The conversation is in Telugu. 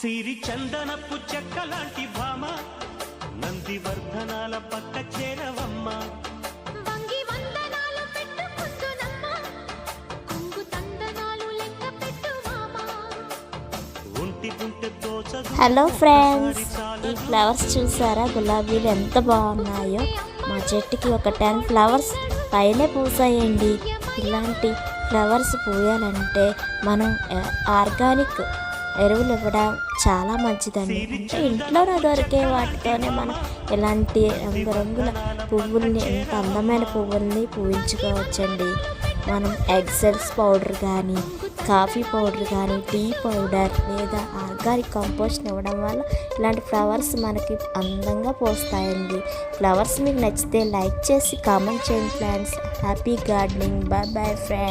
సిరి చందనపు చెక్కలాంటి భామ నంది వర్ధనాల పక్క చేరవమ్మ వంగి వందనాలు పెట్టుకుంటునమ్మ కొంగు తందనాలు లెక్క పెట్టు మామా ఒంటి పుంటె దోచదు. హలో ఫ్రెండ్స్, ఈ ఫ్లవర్స్ చూసారా? గులాబీలు ఎంత బాగున్నాయో. మా చెట్టుకి ఒక 10 ఫ్లవర్స్ పైనే పూసాయండి. ఇలాంటి ఫ్లవర్స్ పూయాలంటే మనం ఆర్గానిక్ ఎరువులు ఇవ్వడం చాలా మంచిదండి. అంటే ఇంట్లోనే దొరికే వాటితోనే మనం ఇలాంటి రంగురంగుల పువ్వుల్ని, ఎంత అందమైన పువ్వుల్ని పూయించుకోవచ్చండి. మనం ఎగ్సెల్స్ పౌడర్ కానీ, కాఫీ పౌడర్ కానీ, టీ పౌడర్ లేదా ఆర్గానిక్ కంపోస్ట్ ఇవ్వడం వల్ల ఇలాంటి ఫ్లవర్స్ మనకి అందంగా పోస్తాయండి. ఫ్లవర్స్ మీకు నచ్చితే లైక్ చేసి కామెంట్ చేయండి friends. Happy gardening. Bye bye friends.